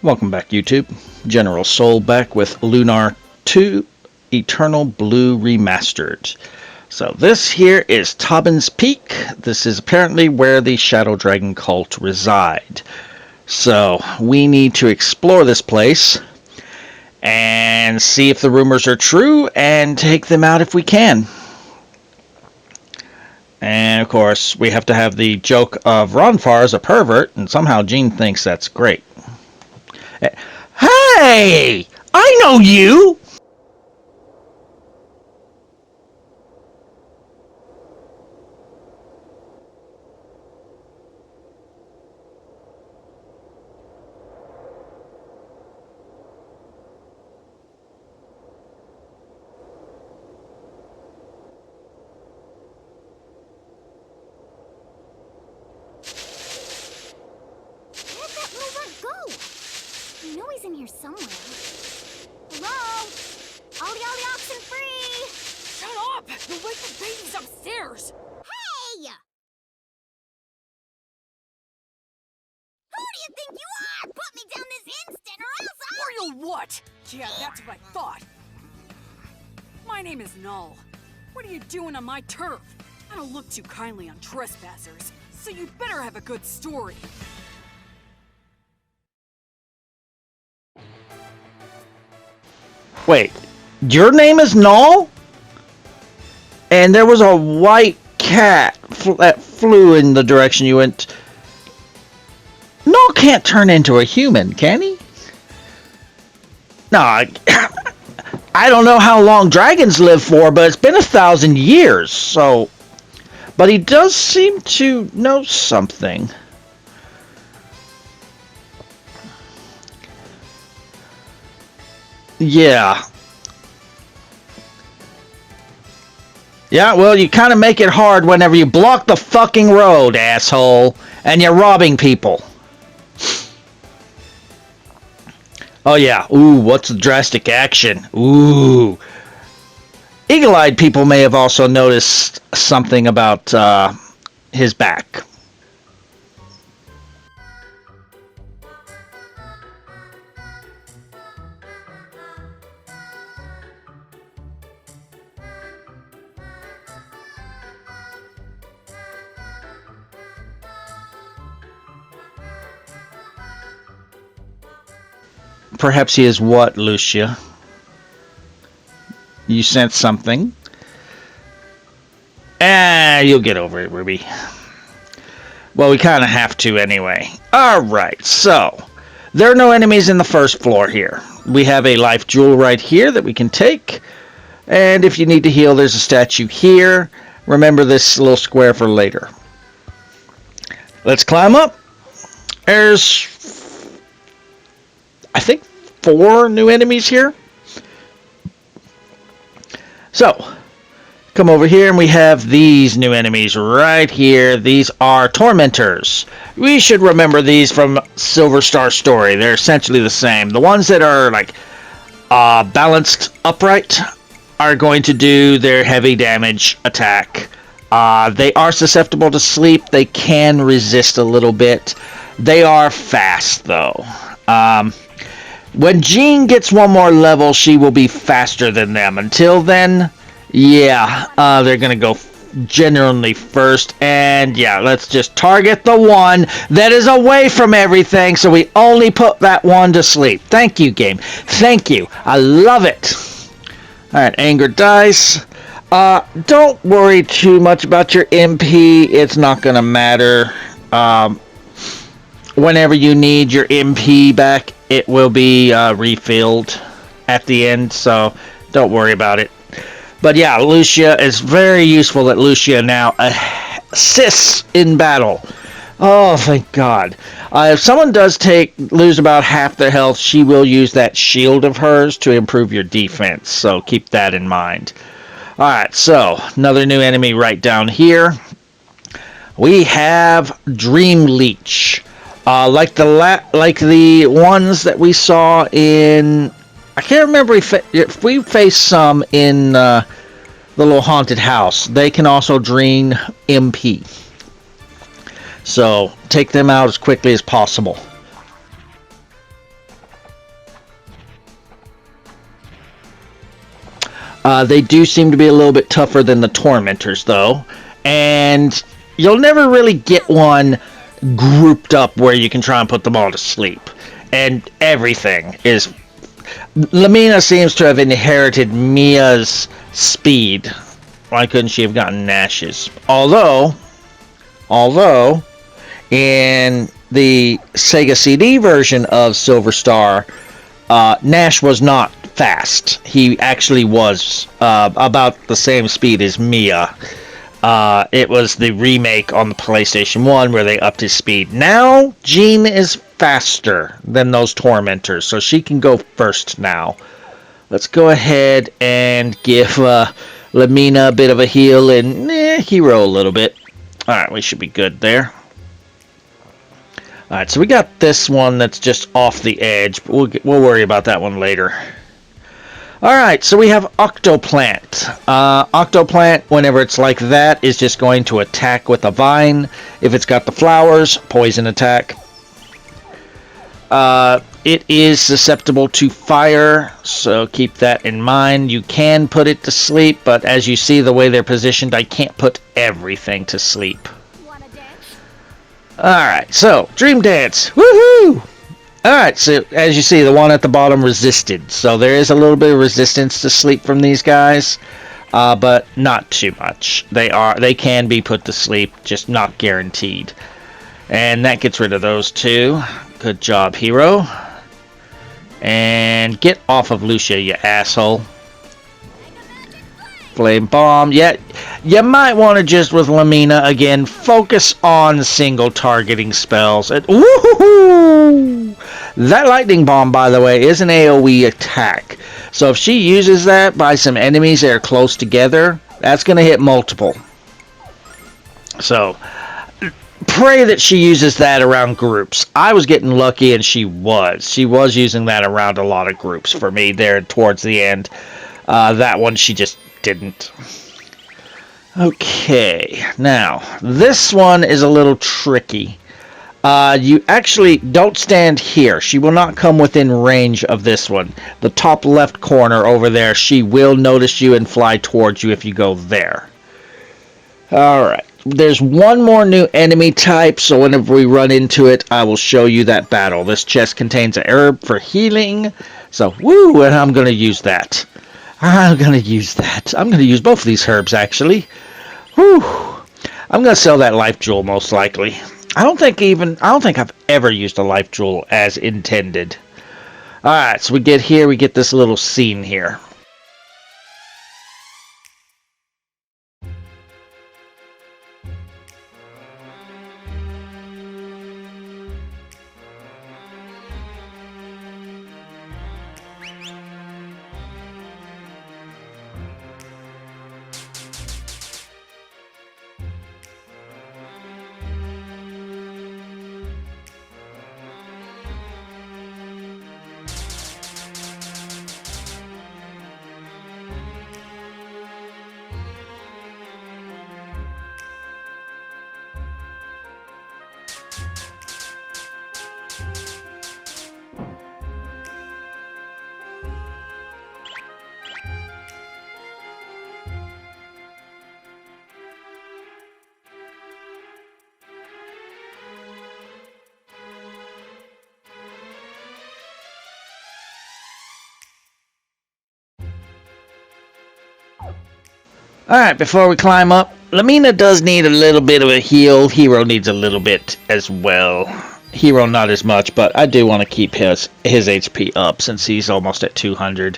Welcome back, YouTube. General Soul back with Lunar 2 Eternal Blue Remastered. So this here is Taben's Peak. This is apparently where the Shadow Dragon cult reside. So we need to explore this place and see if the rumors are true and take them out if we can. And of course, we have to have the joke of Ronfar as a pervert, and somehow Jean thinks that's great. Hey! I know you! Where'd that little rat go? I know he's in here somewhere. Hello? Ollie oxen free! Shut up! You'll wake the babies upstairs! Hey! Who do you think you are? Put me down this instant or else Or you'll what? Yeah, that's what I thought. My name is Null. What are you doing on my turf? I don't look too kindly on trespassers, so you'd better have a good story. Wait, your name is Null? And there was a white cat that flew in the direction you went. Null can't turn into a human, can he? No, I don't know how long dragons live for, but it's been 1,000 years, so... But he does seem to know something. Yeah. Yeah, well, you kind of make it hard whenever you block the fucking road, asshole, and you're robbing people. Oh, yeah. Ooh, what's the drastic action? Ooh. Eagle-eyed people may have also noticed something about his back. Perhaps he is what, Lucia? You sense something? You'll get over it, Ruby. Well, we kind of have to anyway. Alright, so... There are no enemies in the first floor here. We have a life jewel right here that we can take. And if you need to heal, there's a statue here. Remember this little square for later. Let's climb up. There's... I think 4 new enemies here. So, come over here and we have these new enemies right here. These are Tormentors. We should remember these from Silver Star Story. They're essentially the same. The ones that are like balanced upright are going to do their heavy damage attack. They are susceptible to sleep. They can resist a little bit. They are fast though. When Jean gets one more level, she will be faster than them. Until then, yeah, they're going to go generally first. And yeah, let's just target the one that is away from everything, so we only put that one to sleep. Thank you, game. Thank you. I love it. Alright, anger dice. Don't worry too much about your MP. It's not going to matter. Whenever you need your MP back, it will be refilled at the end, so don't worry about it. But yeah, Lucia is very useful that Lucia now assists in battle. Oh, thank God. If someone does lose about half their health, she will use that shield of hers to improve your defense, so keep that in mind. Alright, so another new enemy right down here. We have Dream Leech. Like the ones that we saw in... I can't remember if we faced some in the little haunted house. They can also drain MP. So take them out as quickly as possible. They do seem to be a little bit tougher than the Tormentors, though. And you'll never really get one grouped up where you can try and put them all to sleep. And everything is... Lamina seems to have inherited Mia's speed. Why couldn't she have gotten Nash's? Although, in the Sega CD version of Silver Star, Nash was not fast. He actually was about the same speed as Mia. It was the remake on the PlayStation 1 where they upped his speed. Now, Jean is faster than those Tormentors, so she can go first now. Let's go ahead and give Lamina a bit of a heal and Hero a little bit. Alright, we should be good there. Alright, so we got this one that's just off the edge, but we'll worry about that one later. Alright, so we have Octoplant. Octoplant, whenever it's like that, is just going to attack with a vine. If it's got the flowers, poison attack. It is susceptible to fire, so keep that in mind. You can put it to sleep, but as you see the way they're positioned, I can't put everything to sleep. Wanna dance? Alright, so, Dream Dance. Woohoo! Alright, so as you see, the one at the bottom resisted. So there is a little bit of resistance to sleep from these guys, but not too much. They can be put to sleep, just not guaranteed. And that gets rid of those two. Good job, Hero. And get off of Lucia, you asshole. Flame Bomb. Yeah, you might want to just, with Lamina, again, focus on single targeting spells. And, woohoo! That Lightning Bomb, by the way, is an AoE attack. So if she uses that by some enemies that are close together, that's going to hit multiple. So, pray that she uses that around groups. I was getting lucky, and she was. She was using that around a lot of groups for me there towards the end. That one, she just didn't. Okay, now, this one is a little tricky. You actually don't stand here. She will not come within range of this one. The top left corner over there, she will notice you and fly towards you if you go there. Alright, there's one more new enemy type, so whenever we run into it, I will show you that battle. This chest contains a herb for healing, so woo, and I'm going to use that. I'm going to use both of these herbs, actually. Whew. I'm going to sell that life jewel, most likely. I don't think I've ever used a life jewel as intended. Alright, so we get here, we get this little scene here. Alright, before we climb up, Lamina does need a little bit of a heal. Hero needs a little bit as well. Hero not as much, but I do want to keep his HP up since he's almost at 200.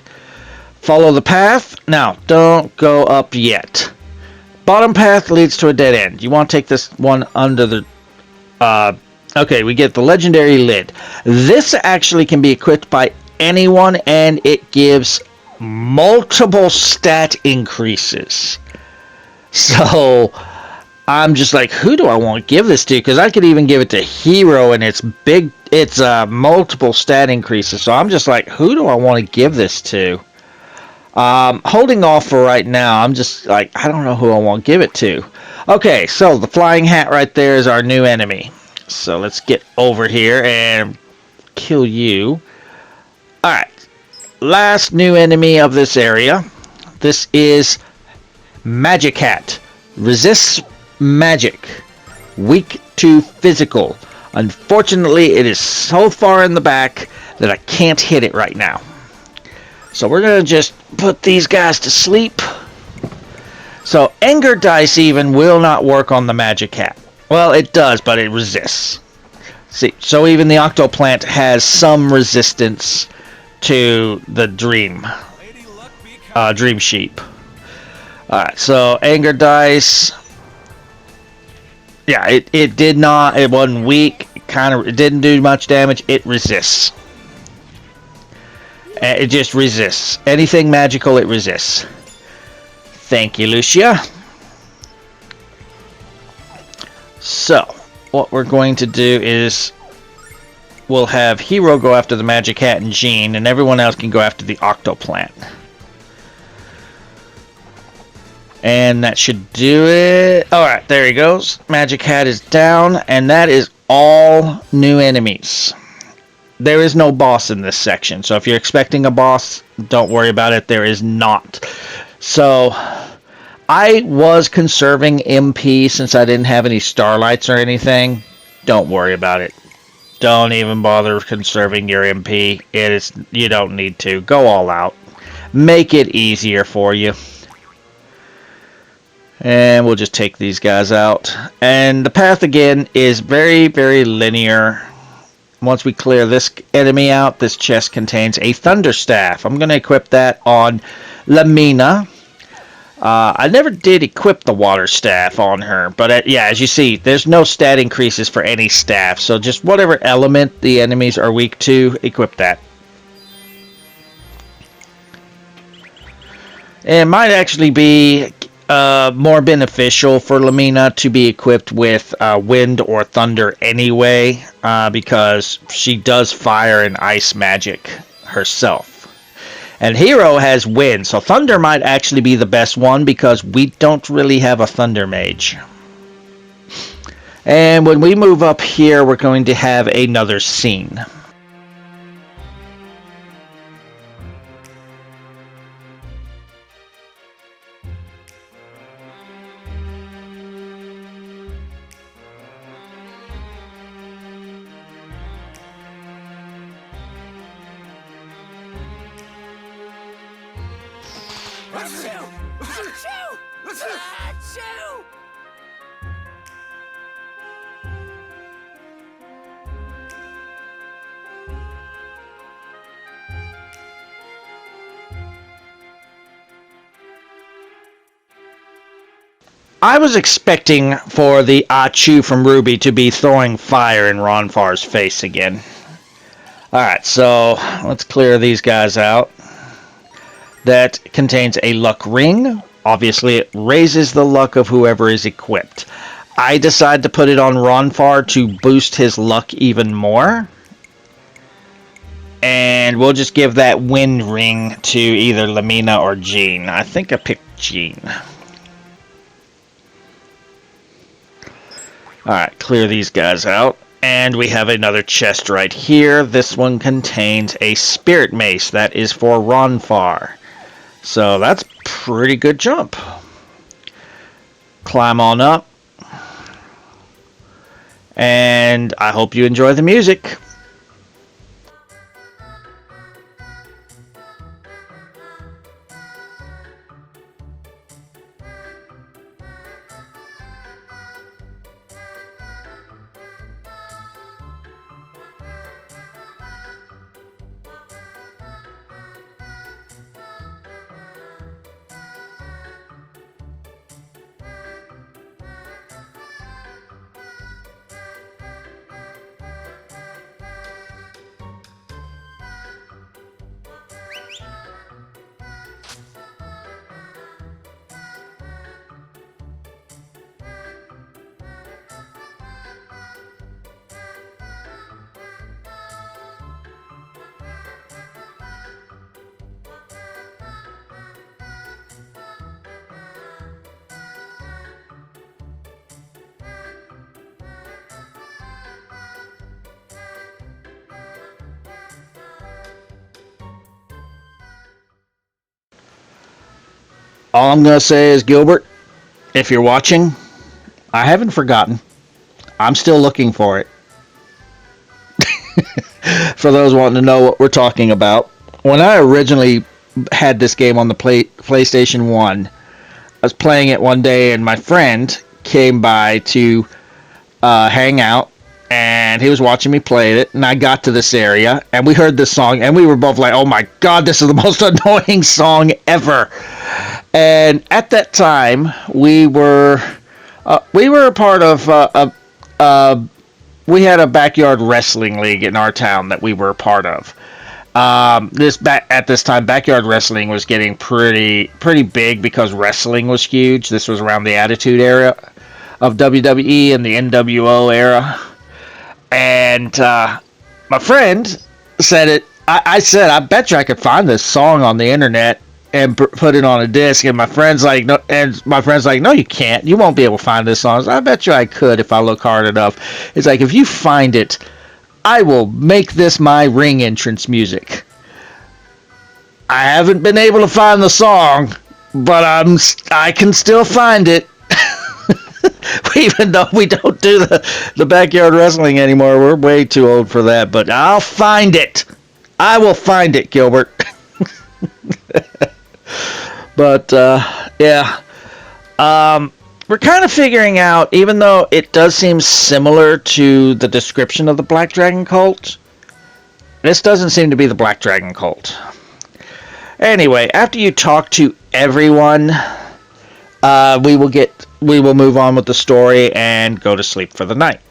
Follow the path. Now, don't go up yet. Bottom path leads to a dead end. You want to take this one under the... okay, we get the legendary lid. This actually can be equipped by anyone, and it gives multiple stat increases. So I'm just like, who do I want to give this to? Because I could even give it to Hero, and it's multiple stat increases. So I'm just like, who do I want to give this to? Holding off for right now. I'm just like, I don't know who I want to give it to. Okay, so the flying hat right there is our new enemy. So let's get over here and kill you. Alright. Last new enemy of this area. This is Magic Hat. Resists magic. Weak to physical. Unfortunately, it is so far in the back that I can't hit it right now. So we're going to just put these guys to sleep. So Anger Dice even will not work on the Magic Hat. Well, it does, but it resists. See, so even the Octoplant has some resistance to the Dream Sheep. Alright, so Anger Dice. Yeah, it did not, it wasn't weak. It didn't do much damage. It resists. It just resists. Anything magical, it resists. Thank you, Lucia. So, what we're going to do is we'll have Hero go after the Magic Hat and Jean, and everyone else can go after the Octoplant. And that should do it. Alright, there he goes. Magic Hat is down, and that is all new enemies. There is no boss in this section, so if you're expecting a boss, don't worry about it. There is not. So, I was conserving MP since I didn't have any starlights or anything. Don't worry about it. Don't even bother conserving your MP. You don't need to. Go all out. Make it easier for you. And we'll just take these guys out. And the path again is very, very linear. Once we clear this enemy out, this chest contains a Thunder Staff. I'm going to equip that on Lamina. I never did equip the Water Staff on her. But yeah, as you see, there's no stat increases for any staff. So just whatever element the enemies are weak to, equip that. It might actually be more beneficial for Lamina to be equipped with wind or thunder anyway, because she does fire and ice magic herself. And Hero has wind, so thunder might actually be the best one because we don't really have a thunder mage. And when we move up here, we're going to have another scene. I was expecting for the Achu from Ruby to be throwing fire in Ronfar's face again. Alright, so let's clear these guys out. That contains a luck ring. Obviously, it raises the luck of whoever is equipped. I decided to put it on Ronfar to boost his luck even more. And we'll just give that wind ring to either Lamina or Jean. I think I picked Jean. Alright, clear these guys out. And we have another chest right here. This one contains a spirit mace. That is for Ronfar. So that's pretty good jump. Climb on up. And I hope you enjoy the music. All I'm going to say is, Gilbert, if you're watching, I haven't forgotten. I'm still looking for it. For those wanting to know what we're talking about, when I originally had this game on the PlayStation 1, I was playing it one day and my friend came by to hang out, and he was watching me play it, and I got to this area and we heard this song and we were both like, oh my god, this is the most annoying song ever. And at that time we were a part of we had a backyard wrestling league in our town that we were a part of. At this time, backyard wrestling was getting pretty big because wrestling was huge. This was around the Attitude Era of WWE and the NWO era. And my friend said it. I said, I bet you I could find this song on the internet and put it on a disc. And my friend's like, no. And my friend's like, no, you can't. You won't be able to find this song. So I bet you I could if I look hard enough. It's like, if you find it, I will make this my ring entrance music. I haven't been able to find the song, but I can still find it. Even though we don't do the backyard wrestling anymore, we're way too old for that. But I'll find it. I will find it, Gilbert. But yeah, we're kind of figuring out, even though it does seem similar to the description of the Black Dragon cult, this doesn't seem to be the Black Dragon cult. Anyway, after you talk to everyone, we will move on with the story and go to sleep for the night.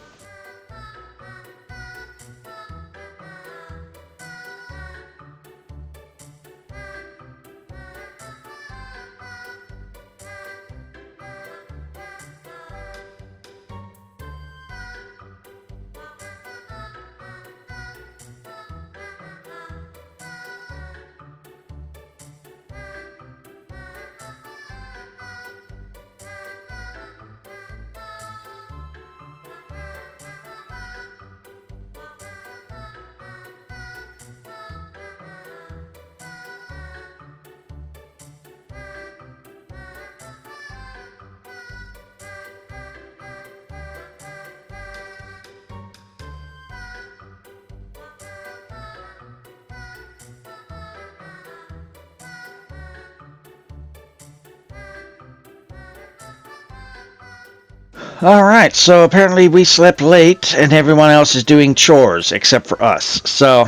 Alright, so apparently we slept late and everyone else is doing chores except for us. So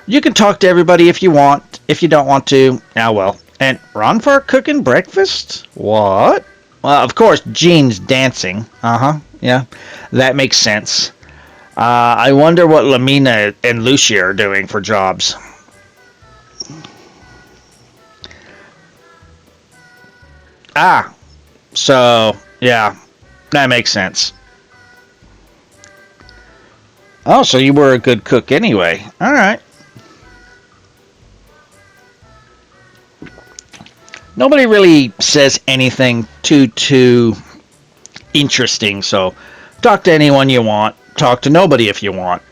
you can talk to everybody if you want. If you don't want to, ah well. And Ronfar cooking breakfast? What? Well, of course, Jean's dancing. Yeah, that makes sense. I wonder what Lamina and Lucia are doing for jobs. Ah, so, yeah, that makes sense. Oh, so you were a good cook anyway. Alright. Nobody really says anything too interesting, so talk to anyone you want. Talk to nobody if you want.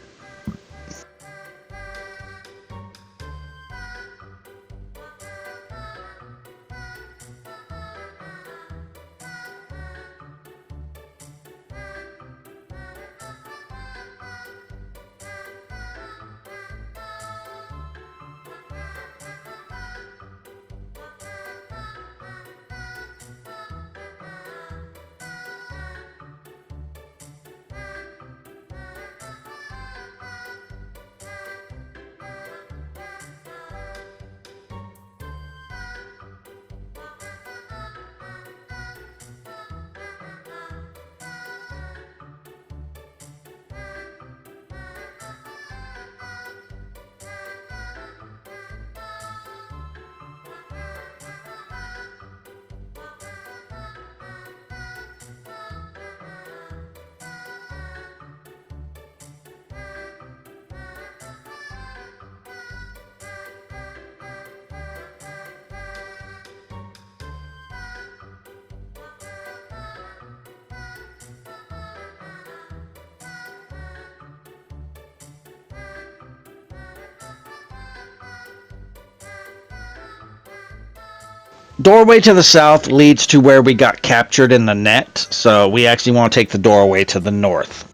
doorway to the south leads to where we got captured in the net, so we actually want to take the doorway to the north.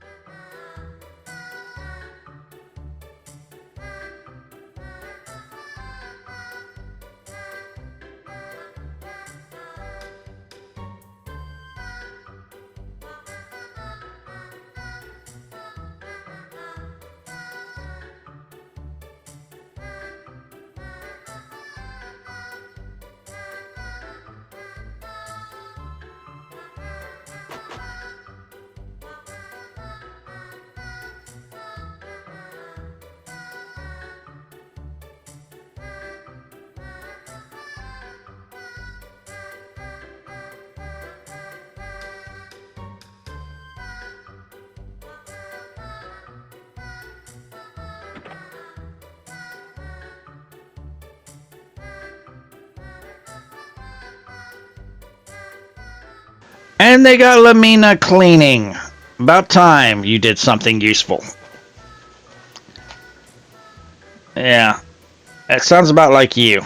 And they got Lamina cleaning. About time you did something useful. Yeah, that sounds about like you.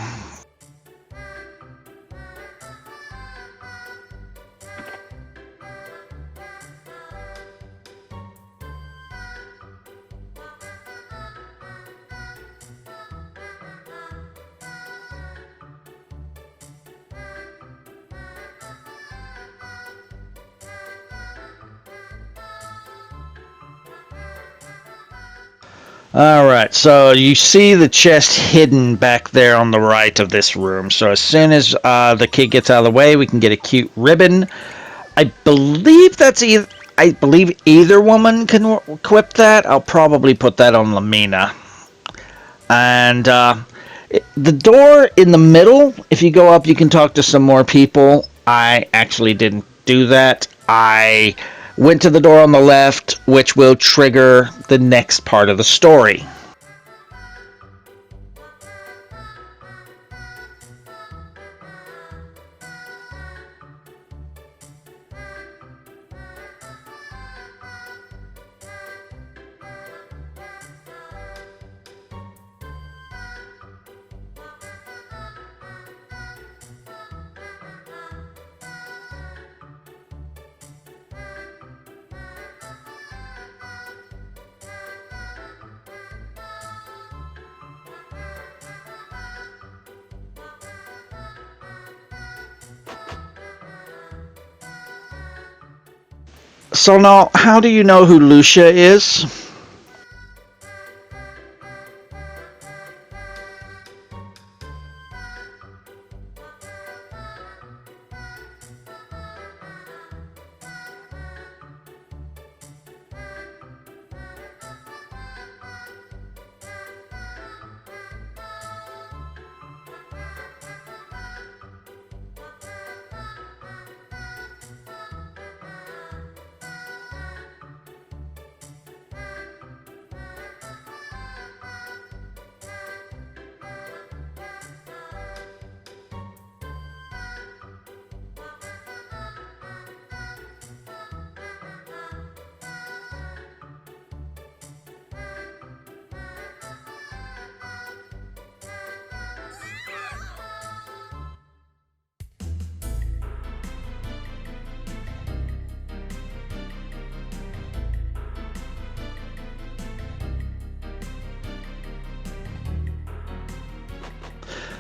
Alright, so you see the chest hidden back there on the right of this room. So as soon as the kid gets out of the way, we can get a cute ribbon. I believe that's either... I believe either woman can equip that. I'll probably put that on Lamina. And the door in the middle, if you go up, you can talk to some more people. I actually didn't do that. I went to the door on the left, which will trigger the next part of the story. So now, how do you know who Lucia is?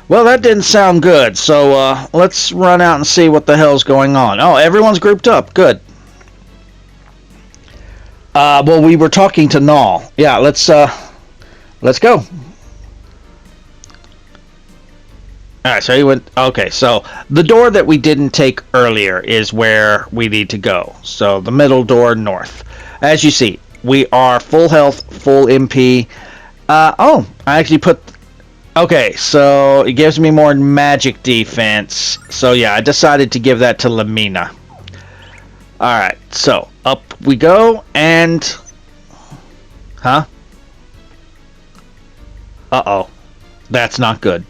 Well, that didn't sound good, so let's run out and see what the hell's going on. Oh, everyone's grouped up. Good. Well, we were talking to Null. Yeah, let's go. Alright, so he went... Okay, so the door that we didn't take earlier is where we need to go. So the middle door north. As you see, we are full health, full MP. I actually put... Okay, so it gives me more magic defense. So yeah, I decided to give that to Lamina. Alright, so up we go, and... Huh? Uh-oh. That's not good.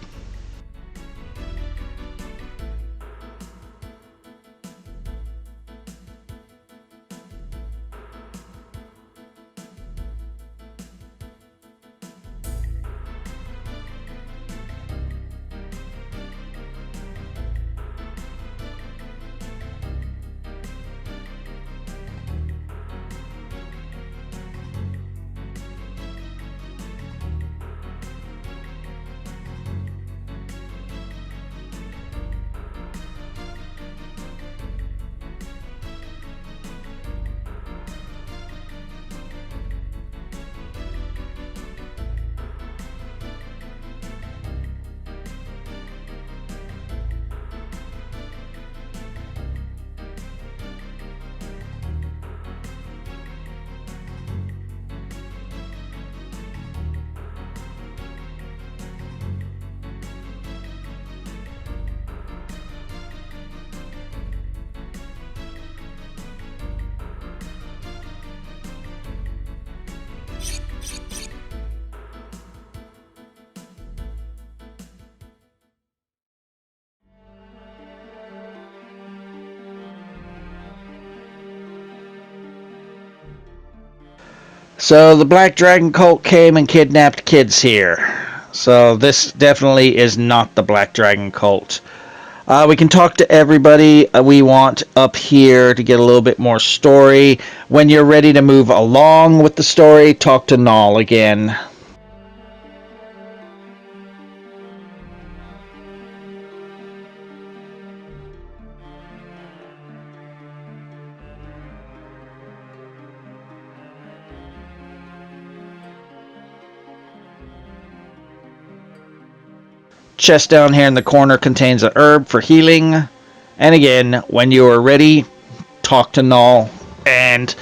So the Black Dragon cult came and kidnapped kids here. So this definitely is not the Black Dragon cult. We can talk to everybody we want up here to get a little bit more story. When you're ready to move along with the story, talk to Null again. Chest down here in the corner contains a herb for healing. And again, when you are ready, talk to Null, and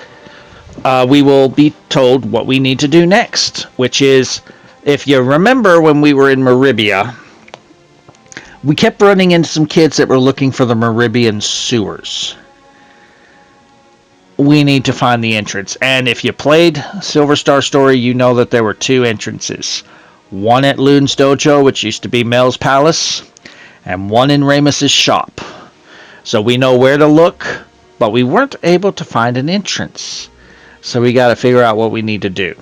we will be told what we need to do next, which is, if you remember when we were in Meribia, we kept running into some kids that were looking for the Meribian sewers. We need to find the entrance. And if you played Silver Star Story, you know that there were two entrances. One at Loon's Dojo, which used to be Mel's Palace, and one in Ramus's shop. So we know where to look, but we weren't able to find an entrance. So we got to figure out what we need to do.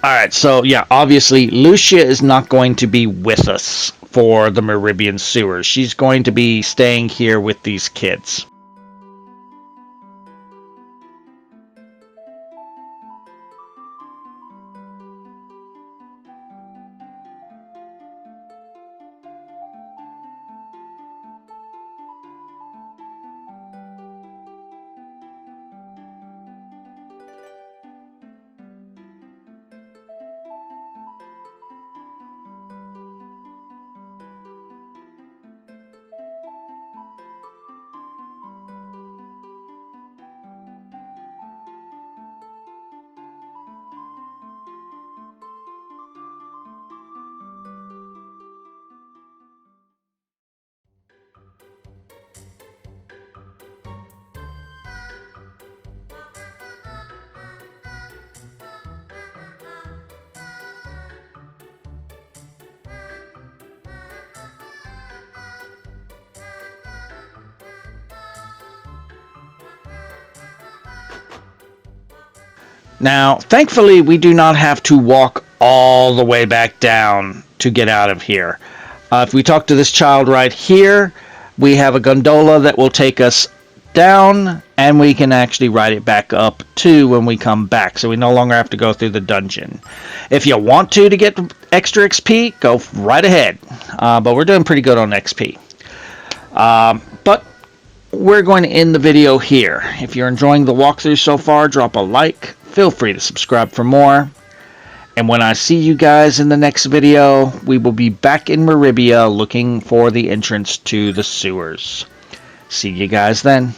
Alright, so yeah, obviously Lucia is not going to be with us for the Meribian sewers. She's going to be staying here with these kids. Now, thankfully, we do not have to walk all the way back down to get out of here. If we talk to this child right here, we have a gondola that will take us down, and we can actually ride it back up too when we come back, so we no longer have to go through the dungeon. If you want to get extra XP, go right ahead, but we're doing pretty good on XP. But we're going to end the video here. If you're enjoying the walkthrough so far, drop a like, feel free to subscribe for more. And when I see you guys in the next video, we will be back in Maribia looking for the entrance to the sewers. See you guys then.